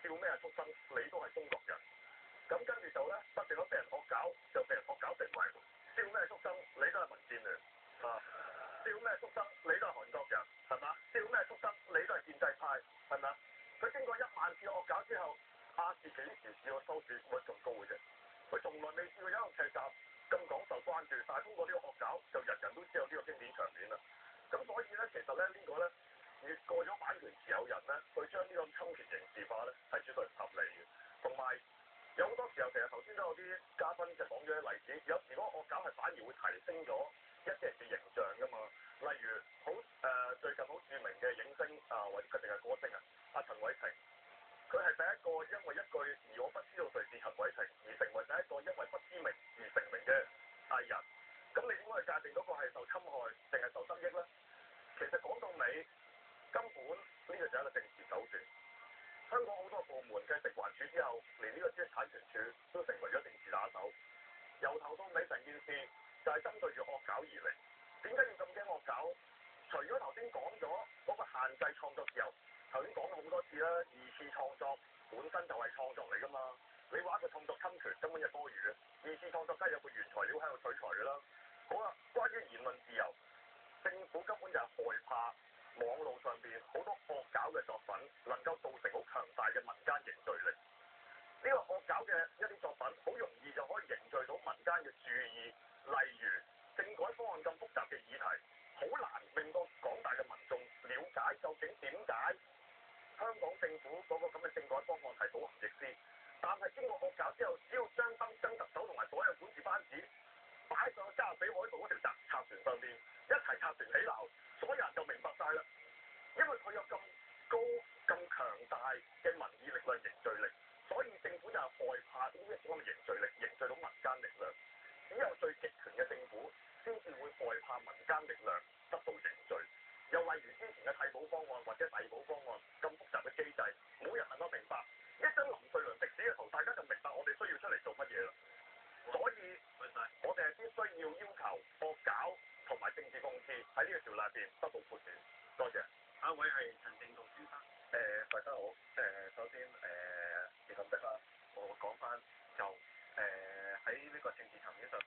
笑咩畜生，你都係中國人。咁跟住就咧不斷咁俾人惡搞，就俾人惡搞成為笑咩畜生，你都係民建聯啊！笑咩畜生，你都係韓國人，係嘛？笑咩畜生，你都係建制派，係咪？佢經過1萬次惡搞之後，亞視幾時試過收視率咁高嘅啫？佢從來未試過有一個劇集咁廣受關注，但係通過呢個惡搞，就人人都知道呢個經典場面啦。咁所以咧，其實咧呢個咧越過咗版權持有人咧，佢將呢個侵權刑事化咧係絕對唔合理嘅。同埋有好多時候，其實頭先都有啲嘉賓就講咗啲例子，有時嗰個惡搞係反而會提升咗一啲人嘅形象㗎嘛。例如最近好著名嘅影星或者佢定係歌星阿陳偉霆，佢係第一個因為一句而我不知道誰是陳偉霆而成為第一個因為不知名而成名嘅藝人。咁你點解去界定嗰個係受侵害定係受得益咧？其實講到尾，根本呢個就係一個政治手段。香港好多部門繼食環署之後，連呢個知識產權署都成為咗政治打手。由頭到尾成件事就係針對住惡搞而嚟。點解要咁驚惡搞？除咗頭先講咗嗰個限制創作自由，頭先講咗好多次啦，二次創作本身就係創作嚟㗎嘛。你話佢創作侵權根本就多餘嘅，二次創作梗係有個原材料喺度取材㗎啦。好啦，關於言論自由，政府根本就係害怕網絡上邊好多惡搞嘅作品能夠造成好強大嘅民間凝聚力。呢個惡搞嘅一啲作品好容易就可以凝聚到民間嘅注意。例如政改方案咁複雜嘅議題，好難令到廣大嘅民眾了解究竟點解香港政府嗰個咁嘅政改方案係倒行逆施。但係經過惡搞之後，只要將曾特首同埋所有管治班子擺上加勒比海盜嗰條賊船上邊，一齊拆船起鬧，所有人就明白晒啦。因為佢有咁高咁強大嘅民意力量凝聚力，所以政府就係害怕呢一種嘅凝聚力凝聚到民間力量。只有最極權嘅政府先至會害怕民間力量得到凝聚。又例如之前嘅替補方案或者遞補方案咁複雜嘅機制，冇人能夠明白。一張林瑞麟食屎嘅圖，大家就明白我哋需要出嚟做乜嘢啦。所以我哋係必須要求惡搞同埋政治諷刺喺呢個條例入邊得到豁免。多謝。下一位係陳正道先生。大家好，